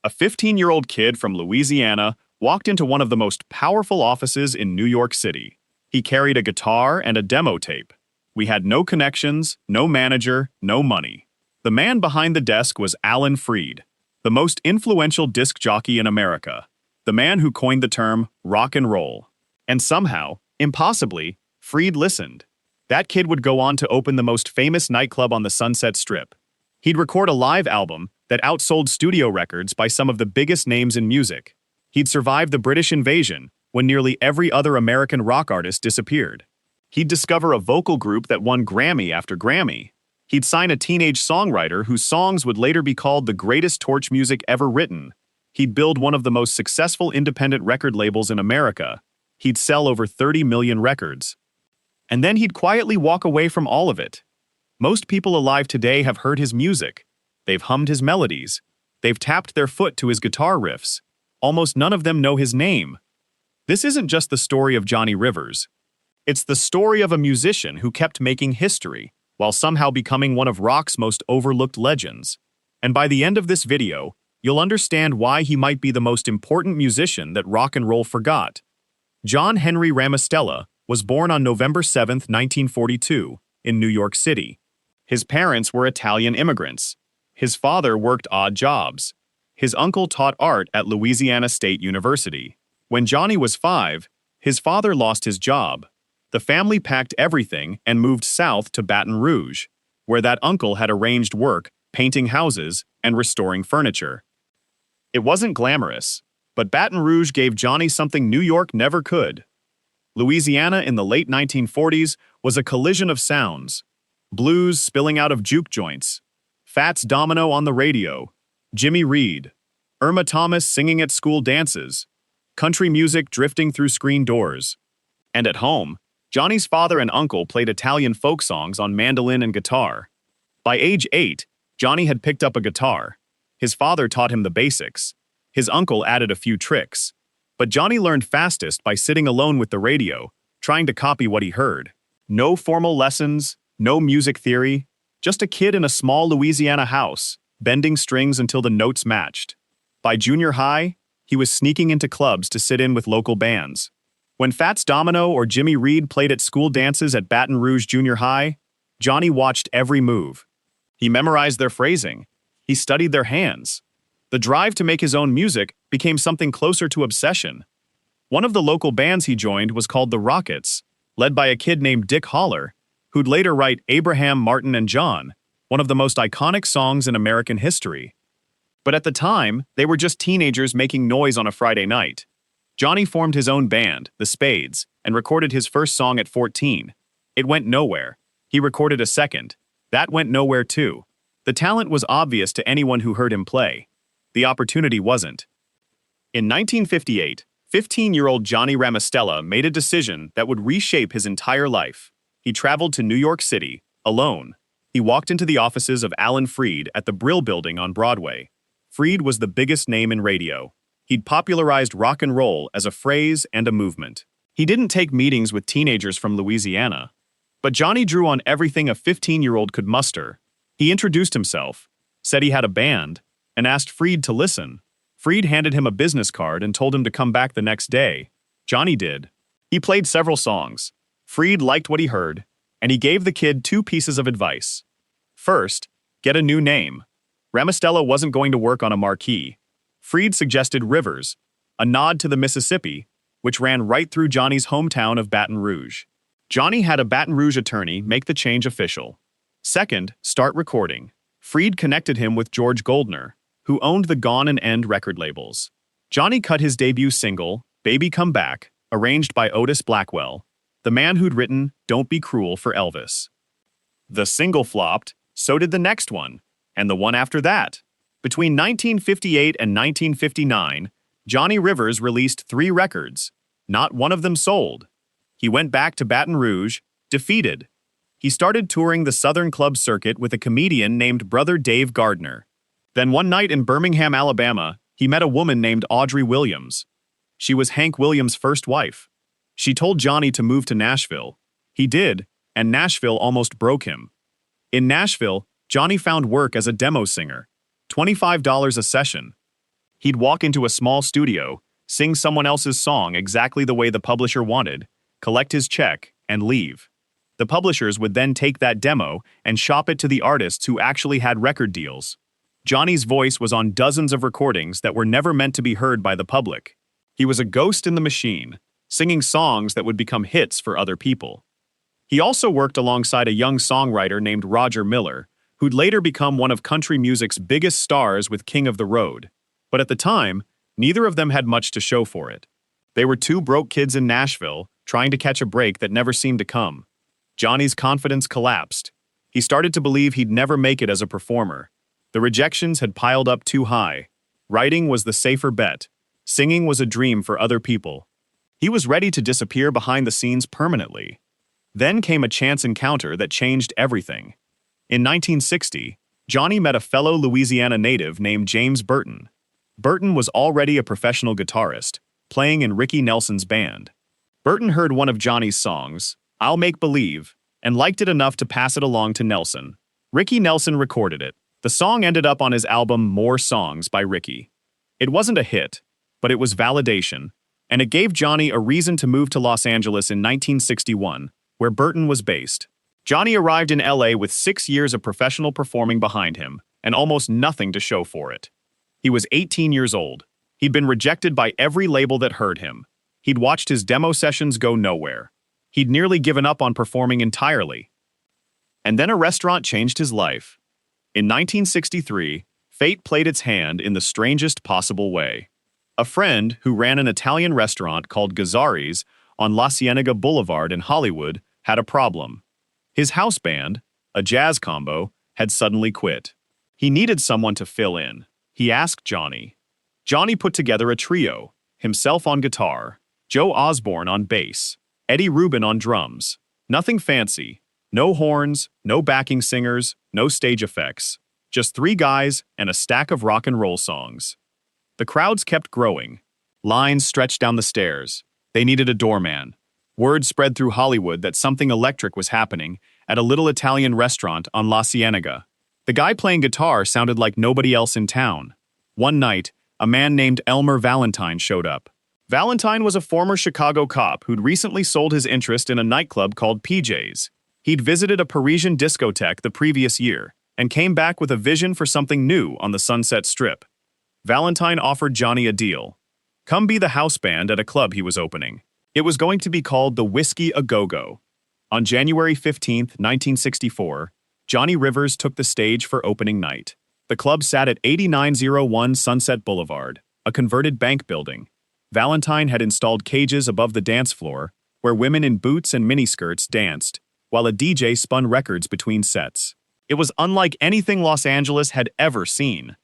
A 15-year-old kid from Louisiana walked into one of the most powerful offices in New York City. He carried a guitar and a demo tape. We had no connections, no manager, no money. The man behind the desk was Alan Freed, the most influential disc jockey in America, the man who coined the term rock and roll. And somehow, impossibly, Freed listened. That kid would go on to open the most famous nightclub on the Sunset Strip. He'd record a live album that outsold studio records by some of the biggest names in music. He'd survive the British invasion when nearly every other American rock artist disappeared. He'd discover a vocal group that won Grammy after Grammy. He'd sign a teenage songwriter whose songs would later be called the greatest torch music ever written. He'd build one of the most successful independent record labels in America. He'd sell over 30 million records. And then he'd quietly walk away from all of it. Most people alive today have heard his music. They've hummed his melodies. They've tapped their foot to his guitar riffs. Almost none of them know his name. This isn't just the story of Johnny Rivers. It's the story of a musician who kept making history while somehow becoming one of rock's most overlooked legends. And by the end of this video, you'll understand why he might be the most important musician that rock and roll forgot. John Henry Ramostella was born on November 7, 1942, in New York City. His parents were Italian immigrants. His father worked odd jobs. His uncle taught art at Louisiana State University. When Johnny was 5, his father lost his job. The family packed everything and moved south to Baton Rouge, where that uncle had arranged work, painting houses, and restoring furniture. It wasn't glamorous, but Baton Rouge gave Johnny something New York never could. Louisiana in the late 1940s was a collision of sounds. Blues spilling out of juke joints, Fats Domino on the radio, Jimmy Reed, Irma Thomas singing at school dances, country music drifting through screen doors. And at home, Johnny's father and uncle played Italian folk songs on mandolin and guitar. By age 8, Johnny had picked up a guitar. His father taught him the basics. His uncle added a few tricks. But Johnny learned fastest by sitting alone with the radio, trying to copy what he heard. No formal lessons, no music theory, just a kid in a small Louisiana house, bending strings until the notes matched. By junior high, he was sneaking into clubs to sit in with local bands. When Fats Domino or Jimmy Reed played at school dances at Baton Rouge Junior High, Johnny watched every move. He memorized their phrasing. He studied their hands. The drive to make his own music became something closer to obsession. One of the local bands he joined was called the Rockets, led by a kid named Dick Holler, who'd later write Abraham, Martin, and John, one of the most iconic songs in American history. But at the time, they were just teenagers making noise on a Friday night. Johnny formed his own band, the Spades, and recorded his first song at 14. It went nowhere. He recorded a second. That went nowhere too. The talent was obvious to anyone who heard him play. The opportunity wasn't. In 1958, 15-year-old Johnny Ramostella made a decision that would reshape his entire life. He traveled to New York City, alone. He walked into the offices of Alan Freed at the Brill Building on Broadway. Freed was the biggest name in radio. He'd popularized rock and roll as a phrase and a movement. He didn't take meetings with teenagers from Louisiana. But Johnny drew on everything a 15-year-old could muster. He introduced himself, said he had a band, and asked Freed to listen. Freed handed him a business card and told him to come back the next day. Johnny did. He played several songs. Freed liked what he heard, and he gave the kid 2 pieces of advice. First, get a new name. Ramostella wasn't going to work on a marquee. Freed suggested Rivers, a nod to the Mississippi, which ran right through Johnny's hometown of Baton Rouge. Johnny had a Baton Rouge attorney make the change official. Second, start recording. Freed connected him with George Goldner, who owned the Gone and End record labels. Johnny cut his debut single, Baby Come Back, arranged by Otis Blackwell, the man who'd written Don't Be Cruel for Elvis. The single flopped, so did the next one, and the one after that. Between 1958 and 1959, Johnny Rivers released 3 records. Not one of them sold. He went back to Baton Rouge, defeated. He started touring the Southern Club circuit with a comedian named Brother Dave Gardner. Then one night in Birmingham, Alabama, he met a woman named Audrey Williams. She was Hank Williams' first wife. She told Johnny to move to Nashville. He did, and Nashville almost broke him. In Nashville, Johnny found work as a demo singer, $25 a session. He'd walk into a small studio, sing someone else's song exactly the way the publisher wanted, collect his check, and leave. The publishers would then take that demo and shop it to the artists who actually had record deals. Johnny's voice was on dozens of recordings that were never meant to be heard by the public. He was a ghost in the machine, singing songs that would become hits for other people. He also worked alongside a young songwriter named Roger Miller, who'd later become one of country music's biggest stars with King of the Road. But at the time, neither of them had much to show for it. They were two broke kids in Nashville, trying to catch a break that never seemed to come. Johnny's confidence collapsed. He started to believe he'd never make it as a performer. The rejections had piled up too high. Writing was the safer bet. Singing was a dream for other people. He was ready to disappear behind the scenes permanently. Then came a chance encounter that changed everything. In 1960, Johnny met a fellow Louisiana native named James Burton. Burton was already a professional guitarist, playing in Ricky Nelson's band. Burton heard one of Johnny's songs, I'll Make Believe, and liked it enough to pass it along to Nelson. Ricky Nelson recorded it. The song ended up on his album More Songs by Ricky. It wasn't a hit, but it was validation, and it gave Johnny a reason to move to Los Angeles in 1961, where Burton was based. Johnny arrived in LA with 6 years of professional performing behind him, and almost nothing to show for it. He was 18 years old. He'd been rejected by every label that heard him. He'd watched his demo sessions go nowhere. He'd nearly given up on performing entirely. And then a restaurant changed his life. In 1963, fate played its hand in the strangest possible way. A friend who ran an Italian restaurant called Gazzari's on La Cienega Boulevard in Hollywood had a problem. His house band, a jazz combo, had suddenly quit. He needed someone to fill in. He asked Johnny. Johnny put together a trio, himself on guitar, Joe Osborne on bass, Eddie Rubin on drums. Nothing fancy. No horns, no backing singers, no stage effects. Just 3 guys and a stack of rock and roll songs. The crowds kept growing. Lines stretched down the stairs. They needed a doorman. Word spread through Hollywood that something electric was happening at a little Italian restaurant on La Cienega. The guy playing guitar sounded like nobody else in town. One night, a man named Elmer Valentine showed up. Valentine was a former Chicago cop who'd recently sold his interest in a nightclub called PJ's. He'd visited a Parisian discotheque the previous year and came back with a vision for something new on the Sunset Strip. Valentine offered Johnny a deal. Come be the house band at a club he was opening. It was going to be called the Whisky A Go-Go. On January 15, 1964, Johnny Rivers took the stage for opening night. The club sat at 8901 Sunset Boulevard, a converted bank building. Valentine had installed cages above the dance floor, where women in boots and miniskirts danced, while a DJ spun records between sets. It was unlike anything Los Angeles had ever seen.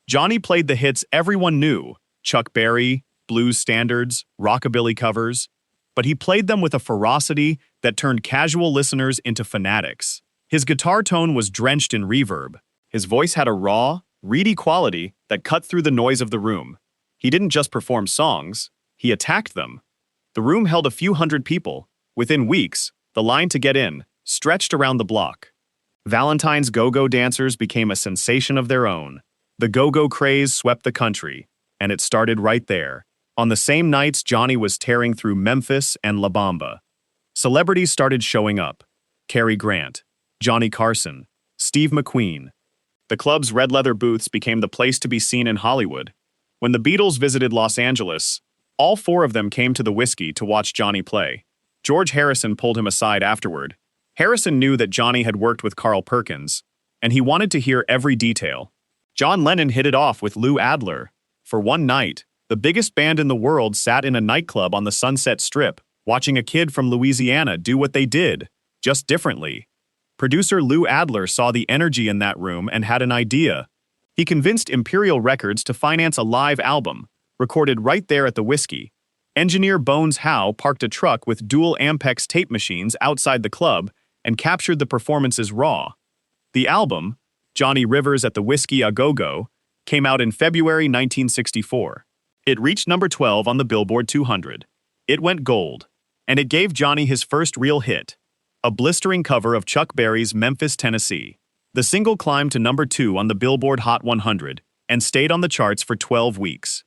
Johnny played the hits everyone knew, Chuck Berry, blues standards, rockabilly covers, but he played them with a ferocity that turned casual listeners into fanatics. His guitar tone was drenched in reverb. His voice had a raw, reedy quality that cut through the noise of the room. He didn't just perform songs, he attacked them. The room held a few hundred people. Within weeks, the line to get in stretched around the block. Valentine's go-go dancers became a sensation of their own. The go-go craze swept the country, and it started right there. On the same nights Johnny was tearing through Memphis and La Bamba. Celebrities started showing up. Cary Grant, Johnny Carson, Steve McQueen. The club's red leather booths became the place to be seen in Hollywood. When the Beatles visited Los Angeles, all 4 of them came to the Whisky to watch Johnny play. George Harrison pulled him aside afterward. Harrison knew that Johnny had worked with Carl Perkins, and he wanted to hear every detail. John Lennon hit it off with Lou Adler. For one night, the biggest band in the world sat in a nightclub on the Sunset Strip, watching a kid from Louisiana do what they did, just differently. Producer Lou Adler saw the energy in that room and had an idea. He convinced Imperial Records to finance a live album, recorded right there at the Whisky. Engineer Bones Howe parked a truck with dual Ampex tape machines outside the club and captured the performances raw. The album, Johnny Rivers at the Whisky A Go-Go, came out in February 1964. It reached number 12 on the Billboard 200. It went gold, and it gave Johnny his first real hit, a blistering cover of Chuck Berry's Memphis, Tennessee. The single climbed to number 2 on the Billboard Hot 100, and stayed on the charts for 12 weeks.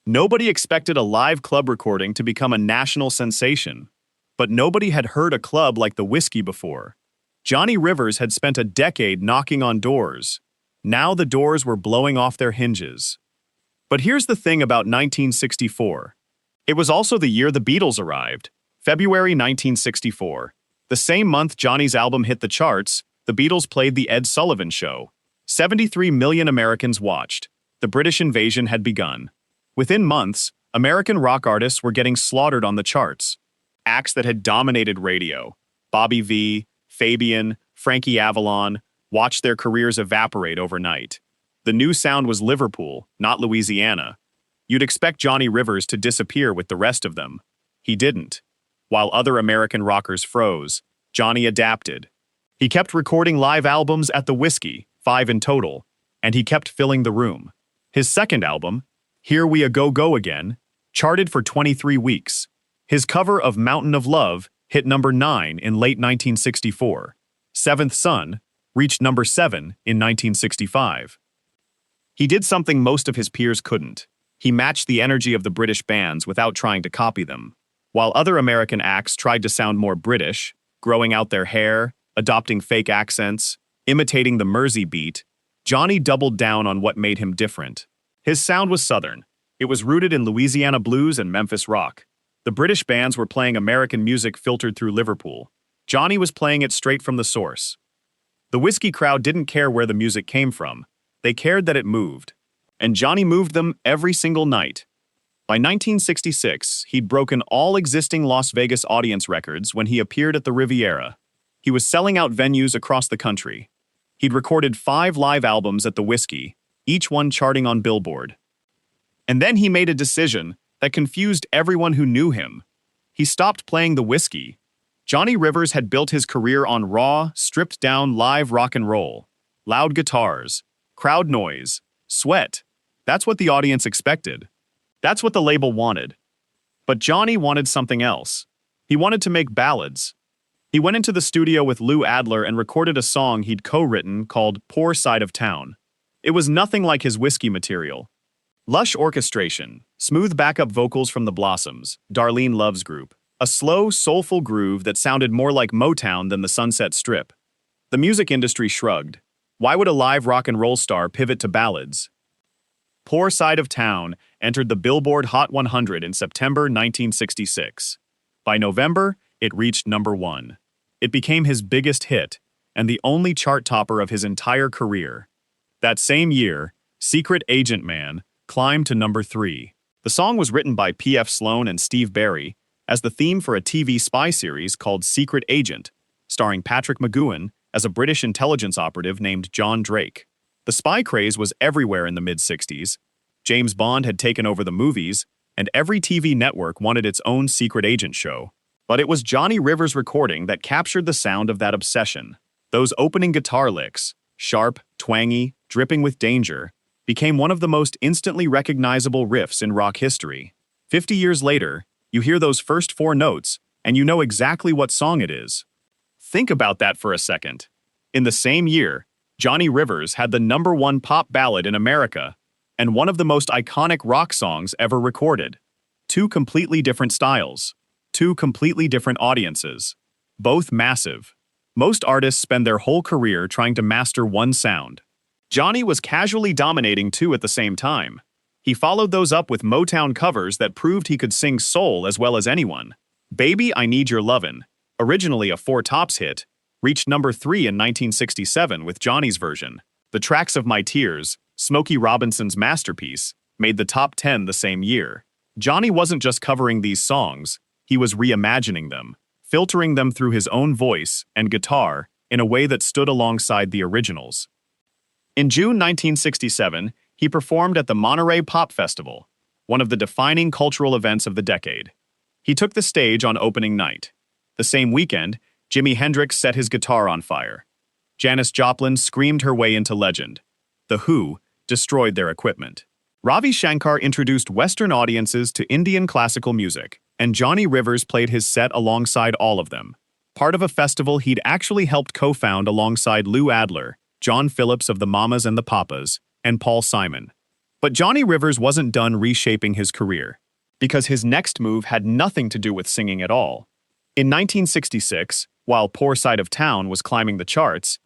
Nobody expected a live club recording to become a national sensation, but nobody had heard a club like the Whisky before. Johnny Rivers had spent a decade knocking on doors. Now the doors were blowing off their hinges. But here's the thing about 1964. It was also the year the Beatles arrived, February 1964. The same month Johnny's album hit the charts, the Beatles played The Ed Sullivan Show. 73 million Americans watched. The British invasion had begun. Within months, American rock artists were getting slaughtered on the charts. Acts that had dominated radio, Bobby V, Fabian, Frankie Avalon, watched their careers evaporate overnight. The new sound was Liverpool, not Louisiana. You'd expect Johnny Rivers to disappear with the rest of them. He didn't. While other American rockers froze, Johnny adapted. He kept recording live albums at the Whisky, 5 in total, and he kept filling the room. His second album, Here We A Go Go Again, charted for 23 weeks. His cover of Mountain of Love hit number 9 in late 1964. Seventh Son reached number 7 in 1965. He did something most of his peers couldn't. He matched the energy of the British bands without trying to copy them. While other American acts tried to sound more British, growing out their hair, adopting fake accents, imitating the Mersey beat, Johnny doubled down on what made him different. His sound was Southern. It was rooted in Louisiana blues and Memphis rock. The British bands were playing American music filtered through Liverpool. Johnny was playing it straight from the source. The Whisky crowd didn't care where the music came from. They cared that it moved. And Johnny moved them every single night. By 1966, he'd broken all existing Las Vegas audience records when he appeared at the Riviera. He was selling out venues across the country. He'd recorded 5 live albums at the Whisky, each one charting on Billboard. And then he made a decision that confused everyone who knew him. He stopped playing the Whisky. Johnny Rivers had built his career on raw, stripped-down live rock and roll. Loud guitars, crowd noise, sweat. That's what the audience expected. That's what the label wanted. But Johnny wanted something else. He wanted to make ballads. He went into the studio with Lou Adler and recorded a song he'd co-written called Poor Side of Town. It was nothing like his Whisky material. Lush orchestration, smooth backup vocals from the Blossoms, Darlene Love's group, a slow, soulful groove that sounded more like Motown than the Sunset Strip. The music industry shrugged. Why would a live rock and roll star pivot to ballads? Poor Side of Town entered the Billboard Hot 100 in September 1966. By November, it reached number 1. It became his biggest hit, and the only chart topper of his entire career. That same year, Secret Agent Man climbed to number 3. The song was written by P.F. Sloan and Steve Barry as the theme for a TV spy series called Secret Agent, starring Patrick McGoohan as a British intelligence operative named John Drake. The spy craze was everywhere in the mid-60s. James Bond had taken over the movies, and every TV network wanted its own secret agent show. But it was Johnny Rivers' recording that captured the sound of that obsession. Those opening guitar licks, sharp, twangy, dripping with danger, became one of the most instantly recognizable riffs in rock history. 50 years later, you hear those first 4 notes, and you know exactly what song it is. Think about that for a second. In the same year, Johnny Rivers had the number 1 pop ballad in America and one of the most iconic rock songs ever recorded. 2 completely different styles. 2 completely different audiences. Both massive. Most artists spend their whole career trying to master one sound. Johnny was casually dominating 2 at the same time. He followed those up with Motown covers that proved he could sing soul as well as anyone. Baby, I Need Your Lovin', originally a 4 Tops hit, reached number 3 in 1967 with Johnny's version. The Tracks of My Tears, Smokey Robinson's masterpiece, made the top 10 the same year. Johnny wasn't just covering these songs, he was reimagining them, filtering them through his own voice and guitar in a way that stood alongside the originals. In June 1967, he performed at the Monterey Pop Festival, one of the defining cultural events of the decade. He took the stage on opening night. The same weekend, Jimi Hendrix set his guitar on fire. Janis Joplin screamed her way into legend. The Who destroyed their equipment. Ravi Shankar introduced Western audiences to Indian classical music, and Johnny Rivers played his set alongside all of them. Part of a festival he'd actually helped co-found alongside Lou Adler, John Phillips of the Mamas and the Papas, and Paul Simon. But Johnny Rivers wasn't done reshaping his career, because his next move had nothing to do with singing at all. In 1966, while Poor Side of Town was climbing the charts,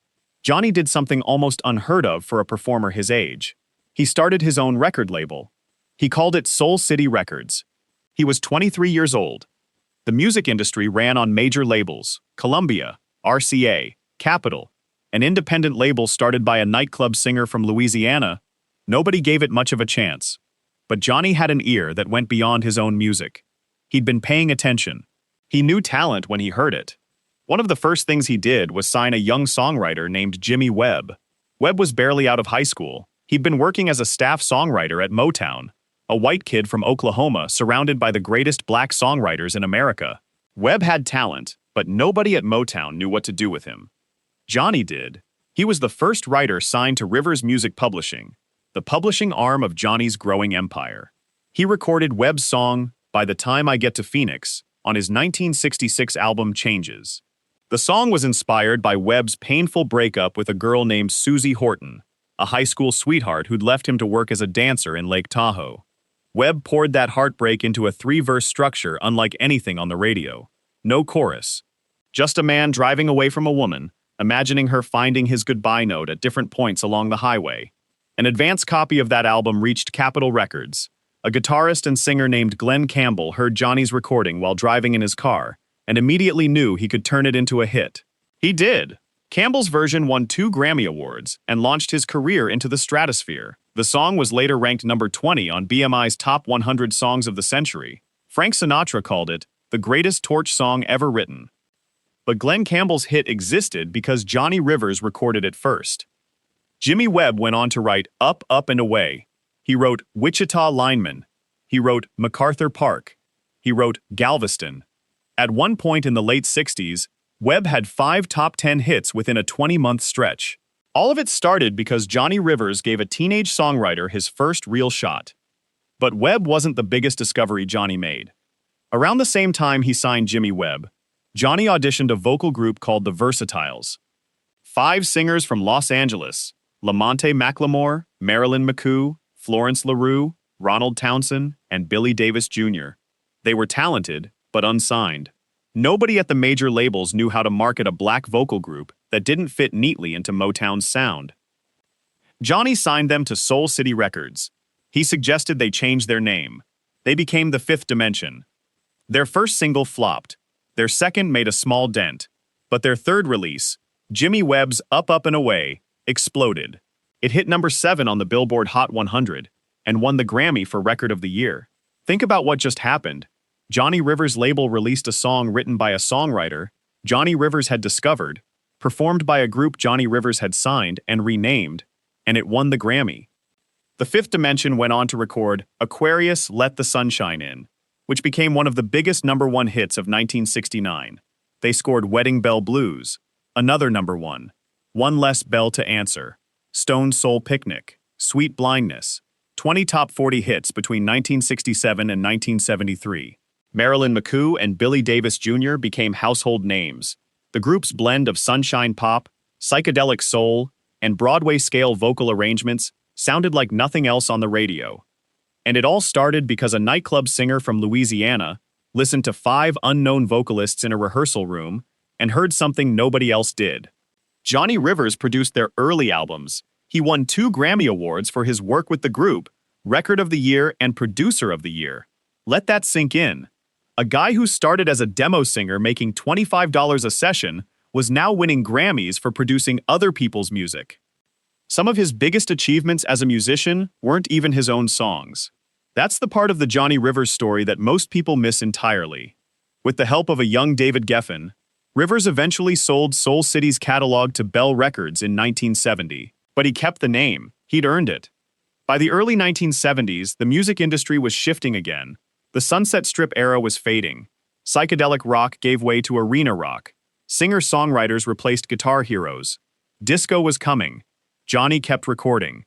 Johnny did something almost unheard of for a performer his age. He started his own record label. He called it Soul City Records. He was 23 years old. The music industry ran on major labels: Columbia, RCA, Capitol, an independent label started by a nightclub singer from Louisiana. Nobody gave it much of a chance. But Johnny had an ear that went beyond his own music. He'd been paying attention. He knew talent when he heard it. One of the first things he did was sign a young songwriter named Jimmy Webb. Webb was barely out of high school. He'd been working as a staff songwriter at Motown, a white kid from Oklahoma surrounded by the greatest black songwriters in America. Webb had talent, but nobody at Motown knew what to do with him. Johnny did. He was the first writer signed to Rivers Music Publishing, the publishing arm of Johnny's growing empire. He recorded Webb's song, By the Time I Get to Phoenix, on his 1966 album Changes. The song was inspired by Webb's painful breakup with a girl named Susie Horton, a high school sweetheart who'd left him to work as a dancer in Lake Tahoe. Webb poured that heartbreak into a 3-verse structure unlike anything on the radio. No chorus. Just a man driving away from a woman, imagining her finding his goodbye note at different points along the highway. An advance copy of that album reached Capitol Records. A guitarist and singer named Glenn Campbell heard Johnny's recording while driving in his car, and immediately knew he could turn it into a hit. He did. Campbell's version won 2 Grammy Awards and launched his career into the stratosphere. The song was later ranked number 20 on BMI's Top 100 Songs of the Century. Frank Sinatra called it the greatest torch song ever written. But Glenn Campbell's hit existed because Johnny Rivers recorded it first. Jimmy Webb went on to write Up, Up and Away. He wrote Wichita Lineman. He wrote MacArthur Park. He wrote Galveston. At one point in the late 60s, Webb had 5 top 10 hits within a 20-month stretch. All of it started because Johnny Rivers gave a teenage songwriter his first real shot. But Webb wasn't the biggest discovery Johnny made. Around the same time he signed Jimmy Webb, Johnny auditioned a vocal group called the Versatiles. 5 singers from Los Angeles: Lamonte McLemore, Marilyn McCoo, Florence LaRue, Ronald Townsend, and Billy Davis Jr. They were talented, but unsigned. Nobody at the major labels knew how to market a black vocal group that didn't fit neatly into Motown's sound. Johnny signed them to Soul City Records. He suggested they change their name. They became the Fifth Dimension. Their first single flopped. Their second made a small dent. But their third release, Jimmy Webb's Up, Up and Away, exploded. It hit number 7 on the Billboard Hot 100 and won the Grammy for Record of the Year. Think about what just happened. Johnny Rivers' label released a song written by a songwriter Johnny Rivers had discovered, performed by a group Johnny Rivers had signed and renamed, and it won the Grammy. The Fifth Dimension went on to record Aquarius, Let the Sunshine In, which became one of the biggest #1 hits of 1969. They scored Wedding Bell Blues, another #1, One Less Bell to Answer, Stone Soul Picnic, Sweet Blindness, 20 top 40 hits between 1967 and 1973. Marilyn McCoo and Billy Davis Jr. became household names. The group's blend of sunshine pop, psychedelic soul, and Broadway-scale vocal arrangements sounded like nothing else on the radio. And it all started because a nightclub singer from Louisiana listened to 5 unknown vocalists in a rehearsal room and heard something nobody else did. Johnny Rivers produced their early albums. He won 2 Grammy Awards for his work with the group, Record of the Year and Producer of the Year. Let that sink in. A guy who started as a demo singer making $25 a session was now winning Grammys for producing other people's music. Some of his biggest achievements as a musician weren't even his own songs. That's the part of the Johnny Rivers story that most people miss entirely. With the help of a young David Geffen, Rivers eventually sold Soul City's catalog to Bell Records in 1970, but he kept the name. He'd earned it. By the early 1970s, the music industry was shifting again. The Sunset Strip era was fading. Psychedelic rock gave way to arena rock. Singer-songwriters replaced guitar heroes. Disco was coming. Johnny kept recording.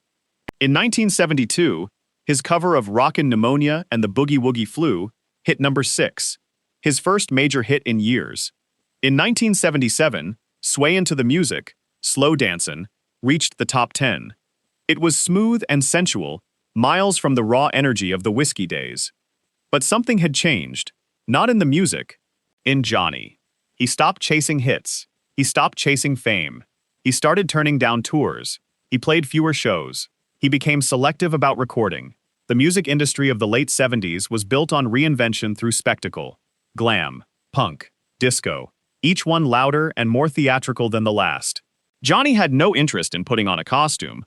In 1972, his cover of Rockin' Pneumonia and the Boogie Woogie Flu hit number 6, his first major hit in years. In 1977, Swayin' to the Music, Slow Dancin', reached the top 10. It was smooth and sensual, miles from the raw energy of the Whisky days. But something had changed. Not in the music. In Johnny. He stopped chasing hits. He stopped chasing fame. He started turning down tours. He played fewer shows. He became selective about recording. The music industry of the late 70s was built on reinvention through spectacle. Glam, punk, disco, each one louder and more theatrical than the last. Johnny had no interest in putting on a costume.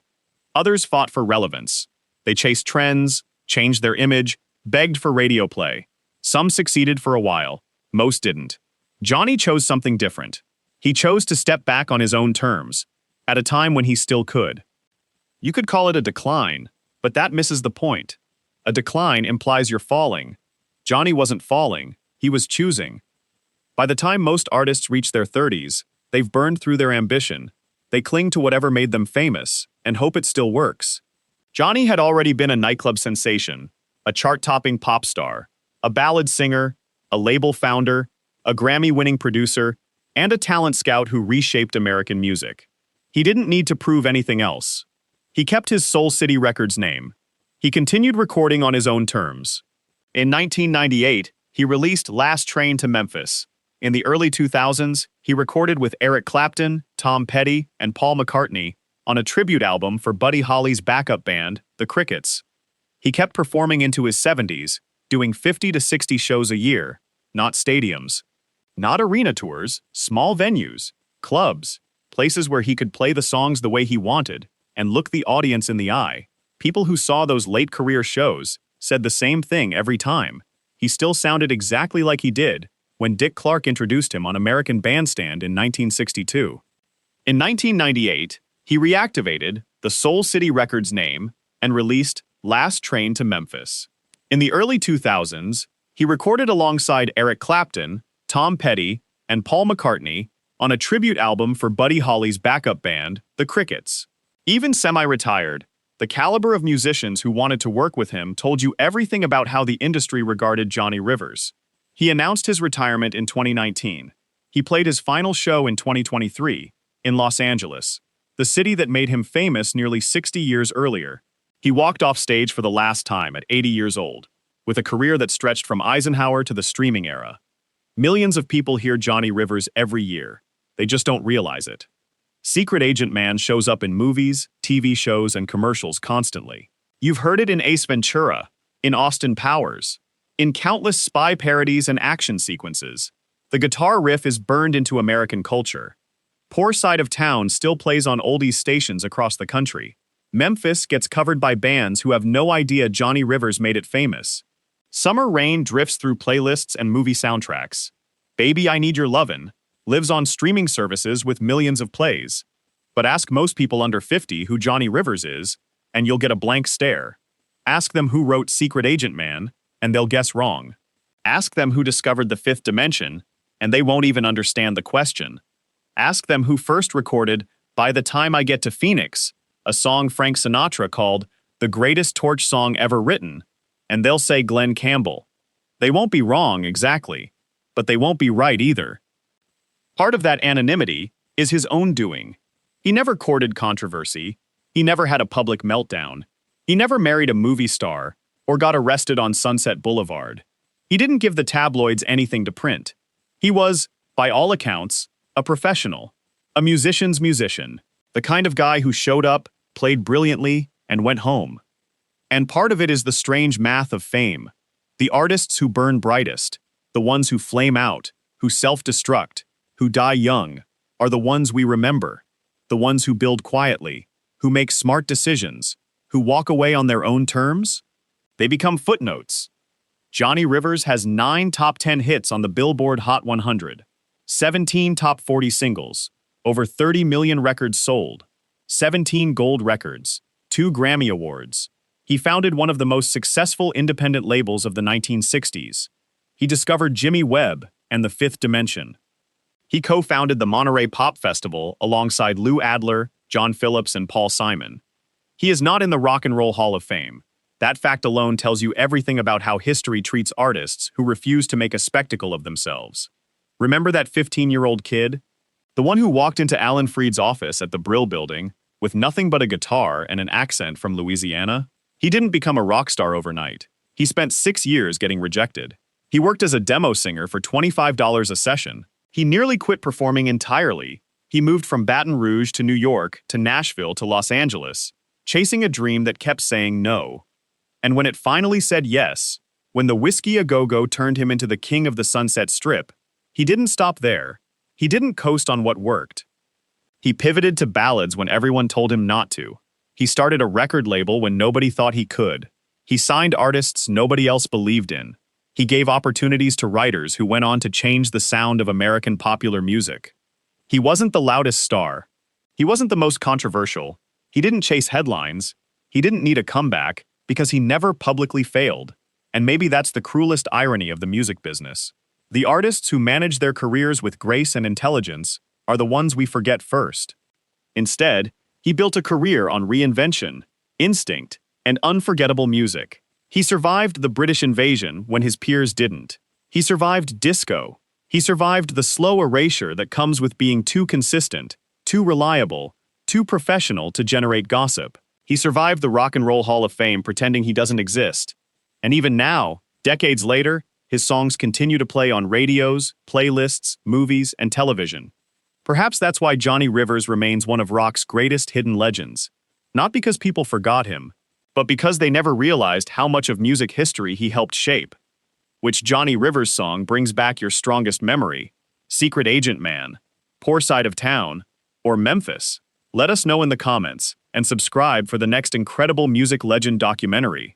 Others fought for relevance. They chased trends, changed their image, begged for radio play. Some succeeded for a while. Most didn't. Johnny chose something different. He chose to step back on his own terms, at a time when he still could. You could call it a decline, but that misses the point. A decline implies you're falling. Johnny wasn't falling, he was choosing. By the time most artists reach their 30s, they've burned through their ambition. They cling to whatever made them famous and hope it still works. Johnny had already been a nightclub sensation, a chart-topping pop star, a ballad singer, a label founder, a Grammy-winning producer, and a talent scout who reshaped American music. He didn't need to prove anything else. He kept his Soul City Records name. He continued recording on his own terms. In 1998, he released Last Train to Memphis. In the early 2000s, he recorded with Eric Clapton, Tom Petty, and Paul McCartney on a tribute album for Buddy Holly's backup band, The Crickets. He kept performing into his 70s, doing 50 to 60 shows a year, not stadiums. Not arena tours, small venues, clubs, places where he could play the songs the way he wanted and look the audience in the eye. People who saw those late career shows said the same thing every time. He still sounded exactly like he did when Dick Clark introduced him on American Bandstand in 1962. In 1998, he reactivated the Soul City Records name and released Last Train to Memphis. In the early 2000s, he recorded alongside Eric Clapton, Tom Petty, and Paul McCartney on a tribute album for Buddy Holly's backup band, The Crickets. Even semi-retired, the caliber of musicians who wanted to work with him told you everything about how the industry regarded Johnny Rivers. He announced his retirement in 2019. He played his final show in 2023, in Los Angeles, the city that made him famous nearly 60 years earlier. He walked off stage for the last time at 80 years old, with a career that stretched from Eisenhower to the streaming era. Millions of people hear Johnny Rivers every year. They just don't realize it. Secret Agent Man shows up in movies, TV shows, and commercials constantly. You've heard it in Ace Ventura, in Austin Powers, in countless spy parodies and action sequences. The guitar riff is burned into American culture. Poor Side of Town still plays on oldies stations across the country. Memphis gets covered by bands who have no idea Johnny Rivers made it famous. Summer Rain drifts through playlists and movie soundtracks. Baby, I Need Your Lovin' lives on streaming services with millions of plays. But ask most people under 50 who Johnny Rivers is, and you'll get a blank stare. Ask them who wrote Secret Agent Man, and they'll guess wrong. Ask them who discovered the fifth dimension, and they won't even understand the question. Ask them who first recorded By the Time I Get to Phoenix, a song Frank Sinatra called the greatest torch song ever written, and they'll say Glenn Campbell. They won't be wrong exactly, but they won't be right either. Part of that anonymity is his own doing. He never courted controversy. He never had a public meltdown. He never married a movie star or got arrested on Sunset Boulevard. He didn't give the tabloids anything to print. He was, by all accounts, a professional, a musician's musician, the kind of guy who showed up, played brilliantly, and went home. And part of it is the strange math of fame. The artists who burn brightest, the ones who flame out, who self-destruct, who die young, are the ones we remember. The ones who build quietly, who make smart decisions, who walk away on their own terms. They become footnotes. Johnny Rivers has 9 top 10 hits on the Billboard Hot 100, 17 top 40 singles, over 30 million records sold, 17 gold records, 2 Grammy Awards. He founded one of the most successful independent labels of the 1960s. He discovered Jimmy Webb and the Fifth Dimension. He co-founded the Monterey Pop Festival alongside Lou Adler, John Phillips, and Paul Simon. He is not in the Rock and Roll Hall of Fame. That fact alone tells you everything about how history treats artists who refuse to make a spectacle of themselves. Remember that 15-year-old kid? The one who walked into Alan Freed's office at the Brill Building, with nothing but a guitar and an accent from Louisiana? He didn't become a rock star overnight. He spent 6 years getting rejected. He worked as a demo singer for $25 a session. He nearly quit performing entirely. He moved from Baton Rouge to New York to Nashville to Los Angeles, chasing a dream that kept saying no. And when it finally said yes, when the Whisky A Go-Go turned him into the king of the Sunset Strip, he didn't stop there. He didn't coast on what worked. He pivoted to ballads when everyone told him not to. He started a record label when nobody thought he could. He signed artists nobody else believed in. He gave opportunities to writers who went on to change the sound of American popular music. He wasn't the loudest star. He wasn't the most controversial. He didn't chase headlines. He didn't need a comeback because he never publicly failed. And maybe that's the cruelest irony of the music business. The artists who manage their careers with grace and intelligence are the ones we forget first. Instead, he built a career on reinvention, instinct, and unforgettable music. He survived the British invasion when his peers didn't. He survived disco. He survived the slow erasure that comes with being too consistent, too reliable, too professional to generate gossip. He survived the Rock and Roll Hall of Fame pretending he doesn't exist. And even now, decades later, his songs continue to play on radios, playlists, movies, and television. Perhaps that's why Johnny Rivers remains one of rock's greatest hidden legends. Not because people forgot him, but because they never realized how much of music history he helped shape. Which Johnny Rivers song brings back your strongest memory? Secret Agent Man, Poor Side of Town, or Memphis? Let us know in the comments, and subscribe for the next incredible music legend documentary.